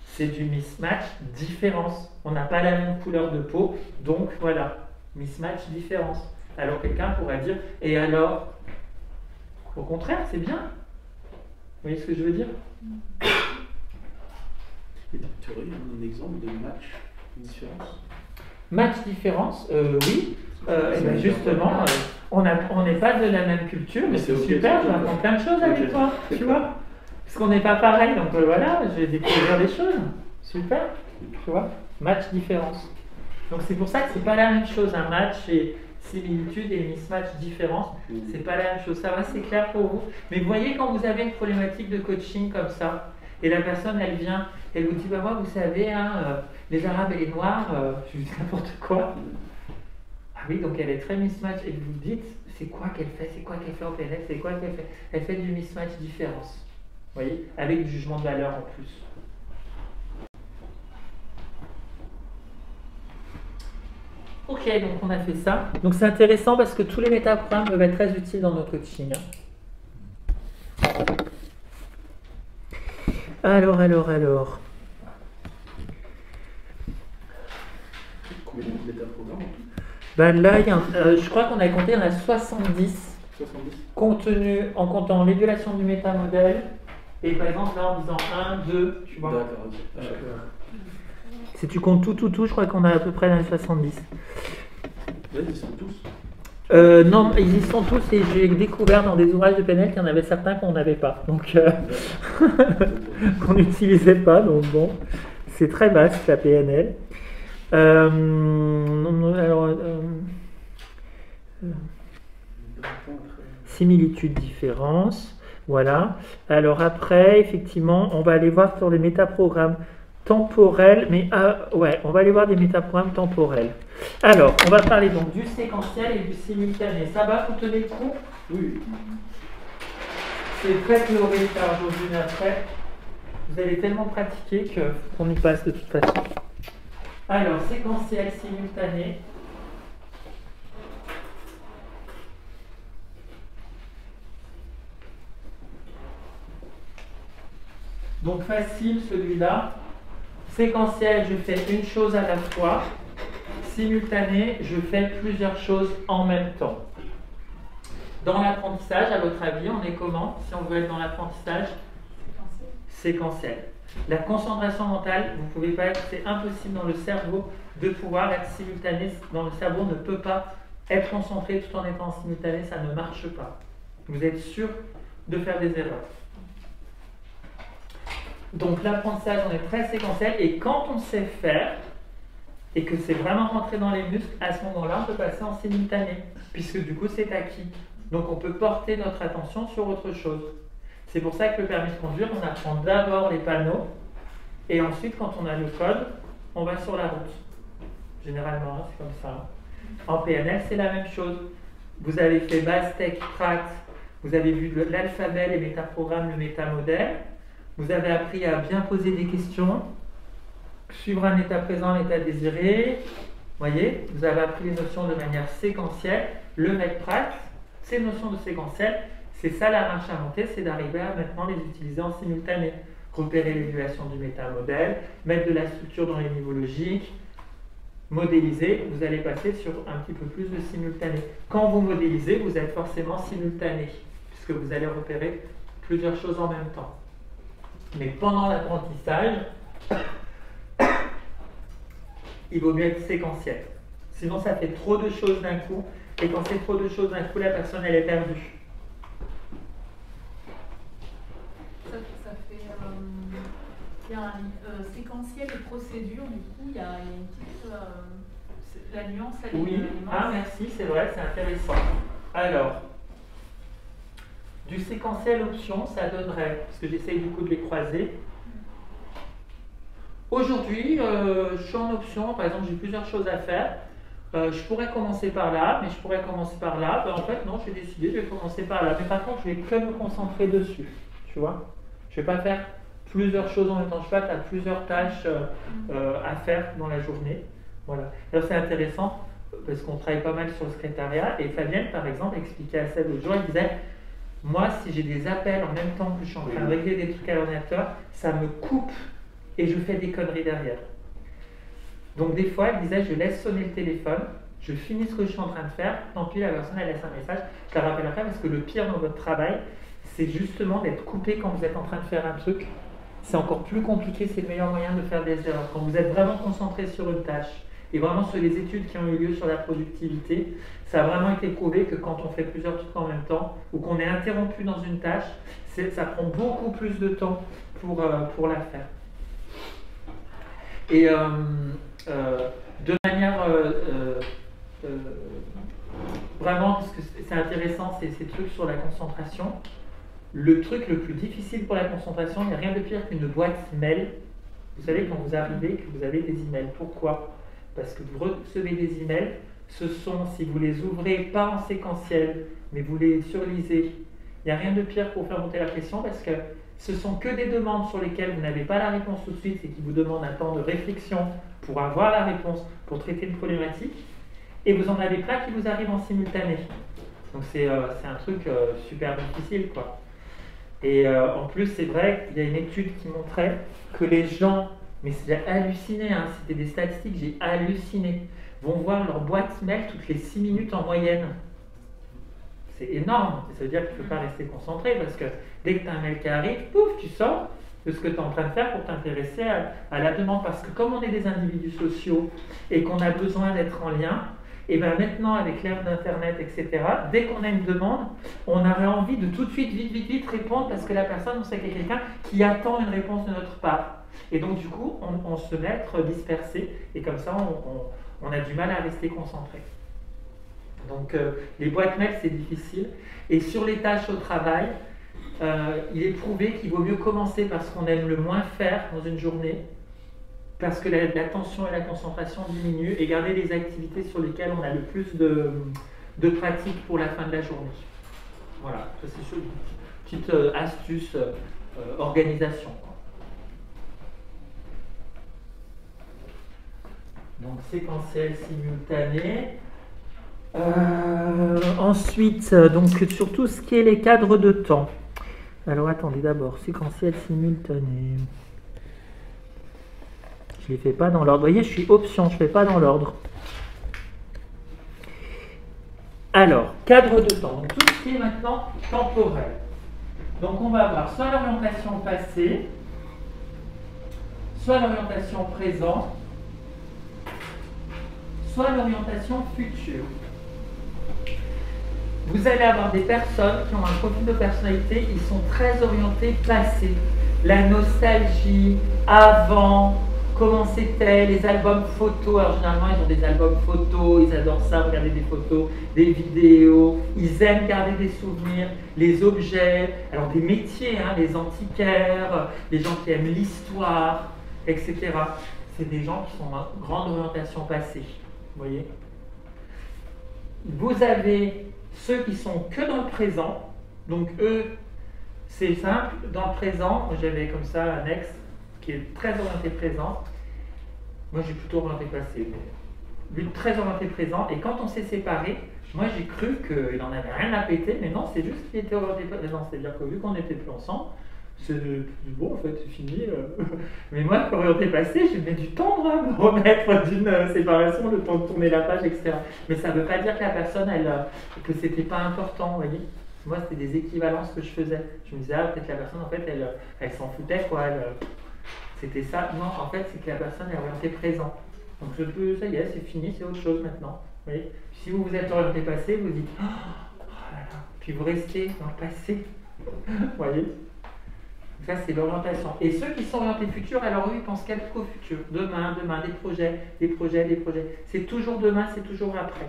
c'est du mismatch, différence. On n'a pas la même couleur de peau, donc voilà, mismatch, différence. Alors quelqu'un pourrait dire, et alors ? Au contraire, c'est bien. Vous voyez ce que je veux dire ? Et tu aurais un exemple de match, une différence ? Match différence, oui. Et ben justement, on n'est pas de la même culture, mais c'est super, je vais apprendre plein de choses avec toi, tu vois. Parce qu'on n'est pas pareil, donc voilà, je vais découvrir des choses. Super, tu vois. Match différence. Donc c'est pour ça que c'est pas la même chose, un match et similitude et mismatch différence, c'est pas la même chose. Ça va, c'est clair pour vous. Mais vous voyez, quand vous avez une problématique de coaching comme ça, et la personne, elle vient, elle vous dit, bah moi, vous savez, hein, les Arabes et les Noirs, je dis n'importe quoi. Ah oui, donc elle est très mismatch. Et vous dites, c'est quoi qu'elle fait en PNL, c'est quoi qu'elle fait? Elle fait du mismatch différence. Vous voyez, avec du jugement de valeur en plus. Ok, donc on a fait ça. Donc c'est intéressant parce que tous les métaprogrammes peuvent être très utiles dans nos coachings. Alors. Combien de métaprogrammes en tout? Ben là, je crois qu'on a compté, il y en a 70. 70. Contenus en comptant l'évaluation du métamodèle. Et par exemple, là, en disant 1, 2, tu vois. D'accord, ok. Donc, si tu comptes tout, je crois qu'on a à peu près dans les 70. Là, ils sont tous. Non, ils y sont tous et j'ai découvert dans des ouvrages de PNL qu'il y en avait certains qu'on n'avait pas. Donc, qu'on n'utilisait pas. Donc bon, c'est très vaste la PNL. Similitude, différence. Voilà. Alors après, effectivement, on va aller voir sur les métaprogrammes. temporel, mais ouais, on va aller voir des métaprogrammes temporels. Alors, on va parler donc du séquentiel et du simultané. Ça va, vous tenez le coup? Oui. C'est très théorique aujourd'hui, mais après, vous allez tellement pratiquer qu'on y passe de toute façon. Alors, séquentiel, simultané. Donc facile celui-là. Séquentiel, je fais une chose à la fois. Simultané, je fais plusieurs choses en même temps. Dans l'apprentissage, à votre avis, on est comment si on veut être dans l'apprentissage? Séquentiel. La concentration mentale, vous ne pouvez pas être, c'est impossible dans le cerveau de pouvoir être simultané. Dans le cerveau, on ne peut pas être concentré tout en étant simultané, ça ne marche pas. Vous êtes sûr de faire des erreurs. Donc l'apprentissage, on est très séquentiel et quand on sait faire et que c'est vraiment rentré dans les muscles, à ce moment-là, on peut passer en simultané puisque du coup c'est acquis. Donc on peut porter notre attention sur autre chose. C'est pour ça que le permis de conduire, on apprend d'abord les panneaux et ensuite quand on a le code, on va sur la route. Généralement, c'est comme ça. En PNL, c'est la même chose. Vous avez fait base, tech, prat, vous avez vu l'alphabet, les métaprogrammes, le métamodèle. Vous avez appris à bien poser des questions, suivre un état présent, un état désiré. Voyez, vous avez appris les notions de manière séquentielle. Le MEC-PRAT, ces notions de séquentiel, c'est ça la marche inventée, c'est d'arriver à maintenant les utiliser en simultané. Repérer l'évaluation du métamodèle, mettre de la structure dans les niveaux logiques, modéliser, vous allez passer sur un petit peu plus de simultané. Quand vous modélisez, vous êtes forcément simultané, puisque vous allez repérer plusieurs choses en même temps. Mais pendant l'apprentissage, il vaut mieux être séquentiel. Sinon, ça fait trop de choses d'un coup. Et quand c'est trop de choses d'un coup, la personne, elle est perdue. Ça fait... il y a un séquentiel et procédure, du coup, il y a une petite... la nuance, elle est... Oui, ah merci, c'est vrai, c'est intéressant. Alors... Du séquentiel option, ça donnerait, parce que j'essaye du coup de les croiser. Aujourd'hui, je suis en option, par exemple, j'ai plusieurs choses à faire. Je pourrais commencer par là, mais je pourrais commencer par là. En fait, non, j'ai décidé, je vais commencer par là. Mais par contre, je vais que me concentrer dessus, tu vois. Je ne vais pas faire plusieurs choses en même temps. Je sais pas, tu as plusieurs tâches à faire dans la journée. Voilà. Alors, c'est intéressant, parce qu'on travaille pas mal sur le secrétariat. Et Fabienne, par exemple, expliquait à celle l'autre jour, elle disait... Moi, si j'ai des appels en même temps que je suis en train de régler des trucs à l'ordinateur, ça me coupe et je fais des conneries derrière. Donc des fois, elle disait, je laisse sonner le téléphone, je finis ce que je suis en train de faire, tant pis, la personne, elle laisse un message, je la rappelle après parce que le pire dans votre travail, c'est justement d'être coupé quand vous êtes en train de faire un truc. C'est encore plus compliqué, c'est le meilleur moyen de faire des erreurs. Quand vous êtes vraiment concentré sur une tâche, et vraiment sur les études qui ont eu lieu sur la productivité, ça a vraiment été prouvé que quand on fait plusieurs trucs en même temps, ou qu'on est interrompu dans une tâche, ça prend beaucoup plus de temps pour la faire. Et de manière vraiment, parce que c'est intéressant, ces trucs sur la concentration, le truc le plus difficile pour la concentration, il n'y a rien de pire qu'une boîte mail. Vous savez, quand vous arrivez, que vous avez des emails. Pourquoi ? Parce que vous recevez des emails, ce sont, si vous les ouvrez, pas en séquentiel, mais vous les surlisez. Il n'y a rien de pire pour faire monter la pression parce que ce sont que des demandes sur lesquelles vous n'avez pas la réponse tout de suite et qui vous demandent un temps de réflexion pour avoir la réponse, pour traiter une problématique. Et vous en avez plein qui vous arrivent en simultané. Donc c'est un truc super difficile, quoi. Et en plus, c'est vrai qu'il y a une étude qui montrait que les gens... Mais j'ai halluciné, hein, c'était des statistiques, j'ai halluciné. Vont voir leur boîte mail toutes les 6 minutes en moyenne. C'est énorme. Ça veut dire qu'il ne faut pas rester concentré parce que dès que tu as un mail qui arrive, pouf, tu sors de ce que tu es en train de faire pour t'intéresser à la demande. Parce que comme on est des individus sociaux et qu'on a besoin d'être en lien, et bien maintenant avec l'ère d'Internet, etc., dès qu'on a une demande, on aurait envie de tout de suite, vite répondre parce que la personne, on sait qu'il y a quelqu'un qui attend une réponse de notre part. Et donc du coup, on se met à être dispersé et comme ça, on a du mal à rester concentré. Donc les boîtes mail, c'est difficile. Et sur les tâches au travail, il est prouvé qu'il vaut mieux commencer par ce qu'on aime le moins faire dans une journée parce que la tension et la concentration diminuent, et garder les activités sur lesquelles on a le plus de pratique pour la fin de la journée. Voilà, ça c'est une petite astuce organisation. Donc séquentiel simultané. Ensuite, donc sur tout ce qui est les cadres de temps. Alors attendez d'abord, séquentiel simultané. Je ne les fais pas dans l'ordre. Vous voyez, je suis option, je ne fais pas dans l'ordre. Alors, cadre de temps. Donc tout ce qui est maintenant temporel. Donc on va avoir soit l'orientation passée, soit l'orientation présent, soit l'orientation future. Vous allez avoir des personnes qui ont un profil de personnalité, ils sont très orientés passé. La nostalgie, avant, comment c'était, les albums photos. Alors généralement ils ont des albums photos, ils adorent ça, regarder des photos, des vidéos, ils aiment garder des souvenirs, les objets, alors des métiers, hein, les antiquaires, les gens qui aiment l'histoire, etc. C'est des gens qui sont en grande orientation passée. Vous voyez? Vous avez ceux qui sont que dans le présent, donc eux, c'est simple, dans le présent, j'avais comme ça un ex qui est très orienté présent, moi j'ai plutôt orienté passé, mais lui très orienté présent, et quand on s'est séparés, moi j'ai cru qu'il n'en avait rien à péter, mais non, c'est juste qu'il était orienté présent, c'est-à-dire que vu qu'on n'était plus ensemble, c'est bon en fait, c'est fini. Mais moi, quand orienté passé, j'ai mis du temps à me remettre d'une séparation, le temps de tourner la page, etc. Mais ça ne veut pas dire que la personne, que c'était pas important, vous voyez. Moi, c'était des équivalences que je faisais. Je me disais, ah, peut-être la personne, en fait, elle s'en foutait, quoi. C'était ça. Non, en fait, c'est que la personne est orientée présent. Donc, ça y est, c'est fini, c'est autre chose maintenant. Vous voyez. Si vous vous êtes orienté passé, vous dites, oh là là. Puis vous restez dans le passé. Vous voyez. Ça, c'est l'orientation. Et ceux qui sont orientés futur, alors eux, ils pensent qu'au futur. Demain, des projets. C'est toujours demain, c'est toujours après.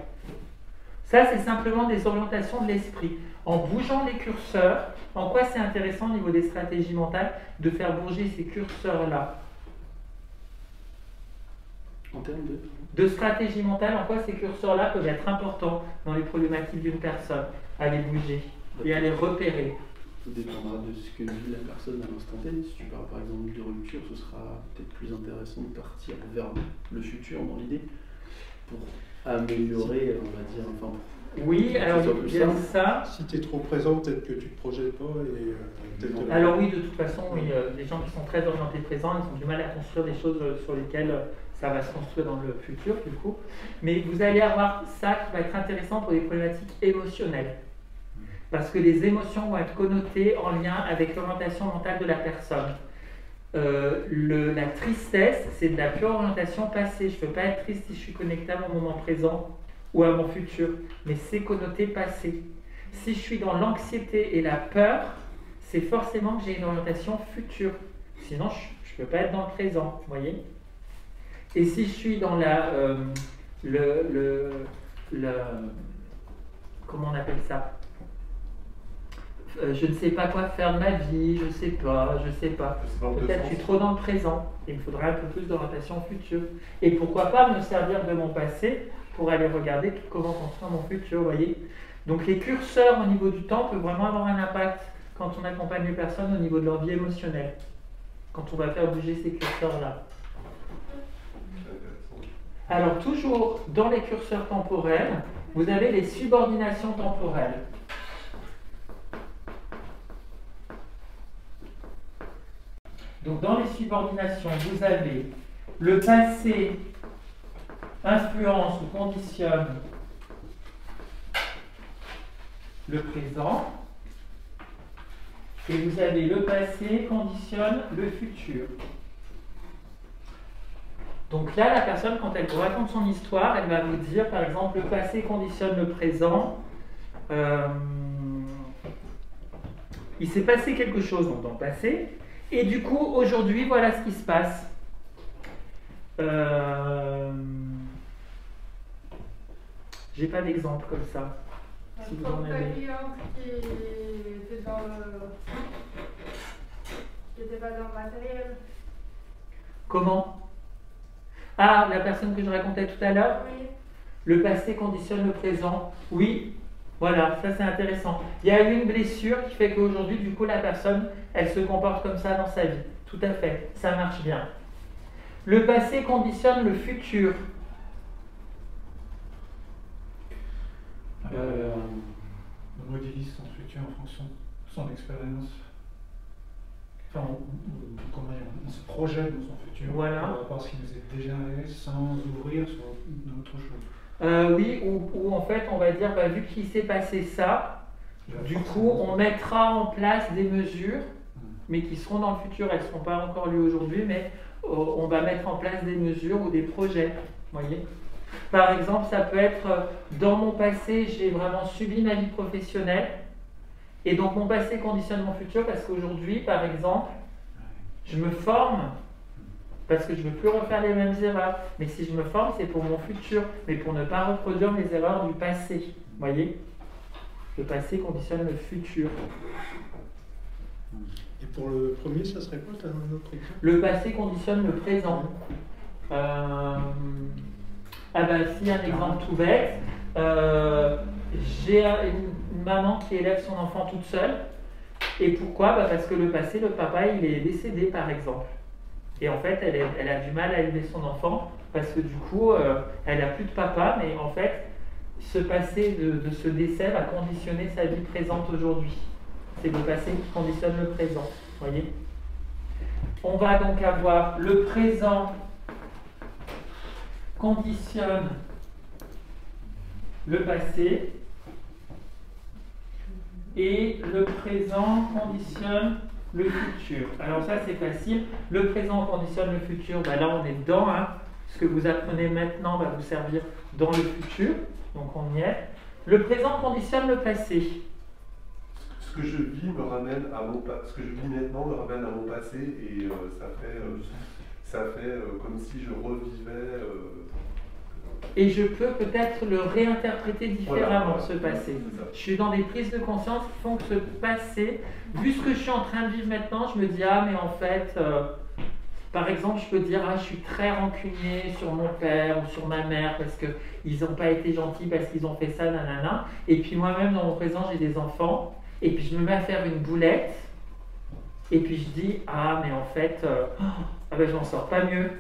Ça, c'est simplement des orientations de l'esprit. En bougeant les curseurs, en quoi c'est intéressant au niveau des stratégies mentales de faire bouger ces curseurs-là? En termes de stratégie mentale, en quoi ces curseurs-là peuvent être importants dans les problématiques d'une personne, à les bouger et à les repérer? Tout dépendra de ce que vit la personne à l'instant T. Si tu parles par exemple de rupture, ce sera peut-être plus intéressant de partir vers le futur dans l'idée pour améliorer, on va dire, enfin. Oui, alors il y a ça. Si tu es trop présent, peut-être que tu ne te projettes pas. Alors oui, de toute façon, oui, les gens qui sont très orientés présents, ils ont du mal à construire des choses sur lesquelles ça va se construire dans le futur, du coup. Mais vous allez avoir ça qui va être intéressant pour des problématiques émotionnelles. Parce que les émotions vont être connotées en lien avec l'orientation mentale de la personne. La tristesse, c'est de la pure orientation passée. Je ne peux pas être triste si je suis connecté à mon moment présent ou à mon futur, mais c'est connoté passé. Si je suis dans l'anxiété et la peur, c'est forcément que j'ai une orientation future. Sinon, je ne peux pas être dans le présent, vous voyez. Et si je suis dans comment on appelle ça? Je ne sais pas quoi faire de ma vie, je ne sais pas. Peut-être que je suis trop dans le présent. Il me faudrait un peu plus d'orientation future. Et pourquoi pas me servir de mon passé pour aller regarder comment construire mon futur, vous voyez. Donc les curseurs au niveau du temps peuvent vraiment avoir un impact quand on accompagne les personnes au niveau de leur vie émotionnelle. Quand on va faire bouger ces curseurs-là. Alors toujours dans les curseurs temporels, vous avez les subordinations temporelles. Donc dans les subordinations, vous avez le passé influence ou conditionne le présent, et vous avez le passé conditionne le futur. Donc là, la personne, quand elle vous raconte son histoire, elle va vous dire, par exemple, le passé conditionne le présent. Il s'est passé quelque chose donc, dans le passé, et du coup, aujourd'hui, voilà ce qui se passe. J'ai pas d'exemple comme ça. Si vous en avez. Qui était pas dans le matériel. Comment? Ah, la personne que je racontais tout à l'heure, Oui. le passé conditionne le présent. Oui, voilà, ça c'est intéressant. Il y a eu une blessure qui fait qu'aujourd'hui, du coup, la personne, elle se comporte comme ça dans sa vie. Tout à fait, ça marche bien. Le passé conditionne le futur. On modélise son futur en fonction de son expérience. Enfin, comment dire, on se projette dans son futur Voilà. par rapport à ce qui nous est déjà arrivé sans ouvrir sur d'autres choses. Oui, ou en fait, on va dire, bah, vu qu'il s'est passé ça, du coup, on mettra en place des mesures, mais qui seront dans le futur. Elles ne seront pas encore liées aujourd'hui, mais on va mettre en place des mesures ou des projets. Voyez. Par exemple, ça peut être, dans mon passé, j'ai vraiment subi ma vie professionnelle, et donc mon passé conditionne mon futur parce qu'aujourd'hui, par exemple, je me forme parce que je ne veux plus refaire les mêmes erreurs. Mais si je me forme, c'est pour mon futur, mais pour ne pas reproduire les erreurs du passé. Voyez. Le passé conditionne le futur. Et pour le premier, ça serait quoi? Tu as un autre exemple? Le passé conditionne le présent. Ah ben, si un exemple tout bête, j'ai une maman qui élève son enfant toute seule. Et pourquoi? Parce que le passé, le papa, il est décédé, par exemple. Et en fait, elle a du mal à élever son enfant parce que du coup, elle n'a plus de papa, mais en fait, ce passé de ce décès va conditionner sa vie présente aujourd'hui. C'est le passé qui conditionne le présent. Voyez. On va donc avoir le présent conditionne le passé et le présent conditionne le futur. Alors ça c'est facile. Le présent conditionne le futur. Ben là on est dedans. Hein. Ce que vous apprenez maintenant va vous servir dans le futur. Donc on y est. Le présent conditionne le passé. Ce que je vis me ramène à mon ce que je vis maintenant me ramène à mon passé et ça fait comme si je revivais. Et je peux peut-être le réinterpréter différemment, voilà, ce passé. C'est Je suis dans des prises de conscience qui font que ce passé, vu ce que je suis en train de vivre maintenant, je me dis, ah mais en fait, par exemple, je peux dire, ah je suis très rancunier sur mon père ou sur ma mère parce qu'ils n'ont pas été gentils, parce qu'ils ont fait ça, nanana. Et puis moi-même, dans mon présent, j'ai des enfants, et puis je me mets à faire une boulette, et puis je dis, ah mais en fait, ah ben, je m'en sors pas mieux.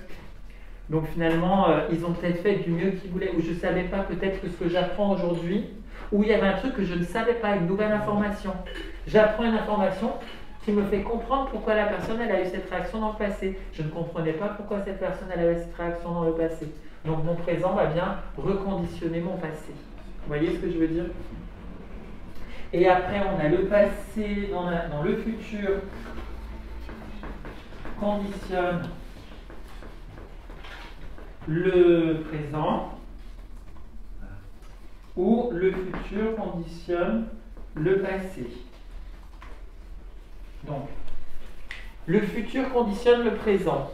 Donc finalement, ils ont peut-être fait du mieux qu'ils voulaient, ou je ne savais pas peut-être que ce que j'apprends aujourd'hui, ou il y avait un truc que je ne savais pas, une nouvelle information. J'apprends une information qui me fait comprendre pourquoi la personne elle a eu cette réaction dans le passé. Je ne comprenais pas pourquoi cette personne elle avait cette réaction dans le passé. Donc mon présent va bien reconditionner mon passé. Vous voyez ce que je veux dire? Et après, on a le passé dans le futur conditionne le présent, ou le futur conditionne le passé. Donc, le futur conditionne le présent.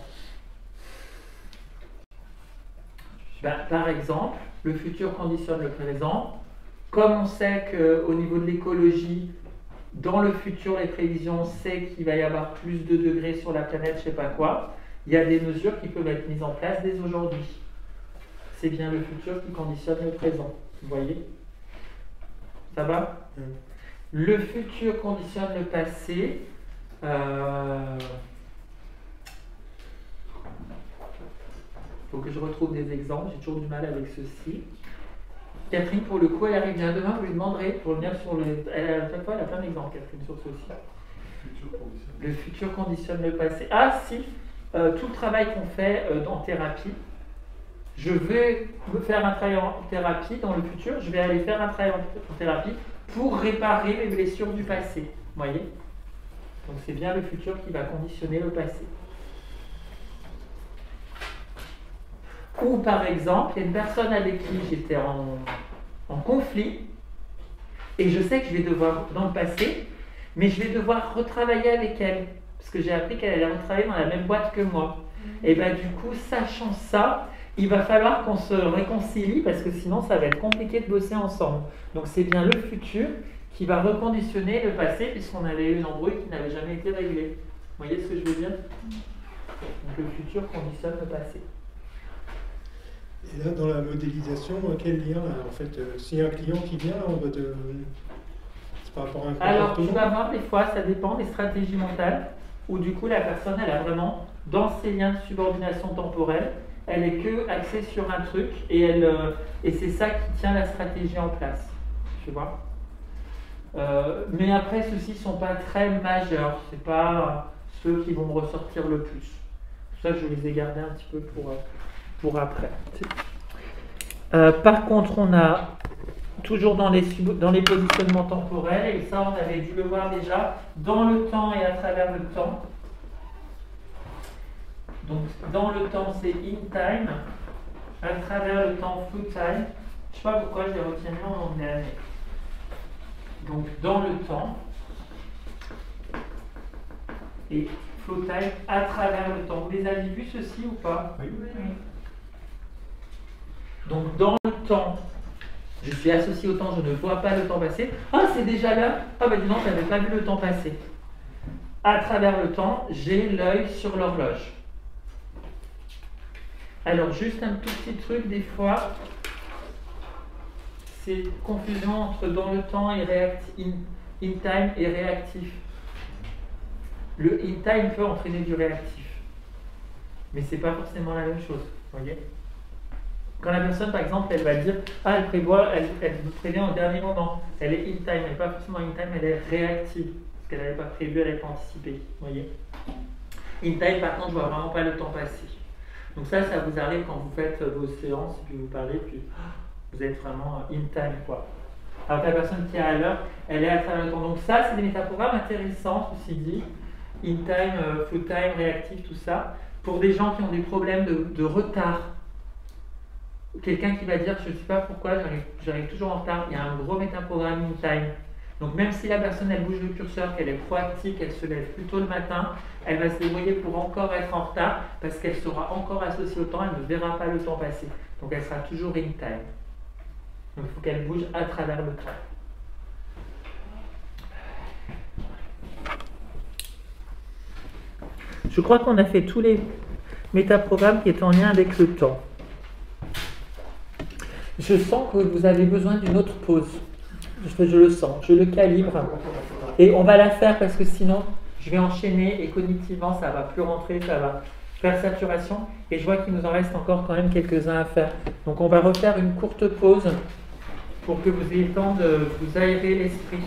Par exemple, le futur conditionne le présent. Comme on sait qu'au niveau de l'écologie, dans le futur, les prévisions, on sait qu'il va y avoir plus de degrés sur la planète, je ne sais pas quoi. Il y a des mesures qui peuvent être mises en place dès aujourd'hui. C'est bien le futur qui conditionne le présent. Vous voyez? Ça va? Le futur conditionne le passé. Il faut que je retrouve des exemples. J'ai toujours du mal avec ceci. Catherine, pour le coup, elle arrive bien demain. Vous lui demanderez pour venir sur le. À chaque fois, elle a plein d'exemples, Catherine, sur ceci. Le futur conditionne le passé. Ah, si! Tout le travail qu'on fait en thérapie, je vais faire un travail en thérapie dans le futur, je vais aller faire un travail en thérapie pour réparer les blessures du passé. Vous voyez? Donc c'est bien le futur qui va conditionner le passé. Ou par exemple, il y a une personne avec qui j'étais en conflit, et je sais que je vais devoir, dans le passé, mais je vais devoir retravailler avec elle. Parce que j'ai appris qu'elle allait retravailler dans la même boîte que moi. Et bien du coup, sachant ça, il va falloir qu'on se réconcilie parce que sinon ça va être compliqué de bosser ensemble. Donc c'est bien le futur qui va reconditionner le passé puisqu'on avait eu une embrouille qui n'avait jamais été réglée. Vous voyez ce que je veux dire? Donc le futur conditionne le passé. Et là, dans la modélisation, quel lien là, en fait s'il y a un client qui vient, on va te... c'est par rapport à un Alors, tu comportement. vas voir des fois, ça dépend des stratégies mentales, où du coup la personne, elle a vraiment, dans ses liens de subordination temporelle, elle est que axée sur un truc et c'est ça qui tient la stratégie en place. Tu vois. Mais après, ceux-ci ne sont pas très majeurs, c'est pas ceux qui vont me ressortir le plus. C'est pour ça que je les ai gardés un petit peu pour après. Par contre, on a toujours dans les positionnements temporels, et ça on avait dû le voir déjà, dans le temps et à travers le temps. Donc dans le temps c'est in time, à travers le temps through time. Je ne sais pas pourquoi je l'ai retenu en anglais. Donc dans le temps et flow time à travers le temps. Vous les avez vus ceci ou pas? Oui. Donc dans le temps, je suis associé au temps, je ne vois pas le temps passer. Ah, c'est déjà là. Ah bah dis donc, je n'avais pas vu le temps passer. À travers le temps, j'ai l'œil sur l'horloge. Alors juste un tout petit truc, des fois, c'est confusion entre dans le temps et in time et réactif. Le in time peut entraîner du réactif, mais c'est pas forcément la même chose. Voyez. Quand la personne, par exemple, elle va dire, ah, elle vous prévient au dernier moment, elle est in time, elle n'est pas forcément in time, elle est réactive, parce qu'elle n'avait pas prévu, elle n'avait pas anticipé. Voyez. In time, par contre, je vois vraiment pas le temps passer. Donc ça vous arrive quand vous faites vos séances, puis vous parlez, puis vous êtes vraiment in time, quoi. Alors que la personne qui est à l'heure, elle est à travers le temps. Donc ça, c'est des métaprogrammes intéressants, ceci dit. In time, flow time, réactif, tout ça. Pour des gens qui ont des problèmes de retard. Quelqu'un qui va dire, je ne sais pas pourquoi, j'arrive toujours en retard, il y a un gros métaprogramme in time. Donc même si la personne, elle bouge le curseur, qu'elle est proactive, qu'elle se lève plus tôt le matin, elle va se débrouiller pour encore être en retard, parce qu'elle sera encore associée au temps, elle ne verra pas le temps passer. Donc elle sera toujours in time. Donc il faut qu'elle bouge à travers le temps. Je crois qu'on a fait tous les métaprogrammes qui étaient en lien avec le temps. Je sens que vous avez besoin d'une autre pause. Je le sens, je le calibre. Et on va la faire parce que sinon, je vais enchaîner et cognitivement, ça ne va plus rentrer, ça va faire saturation. Et je vois qu'il nous en reste encore quand même quelques-uns à faire. Donc on va refaire une courte pause pour que vous ayez le temps de vous aérer l'esprit.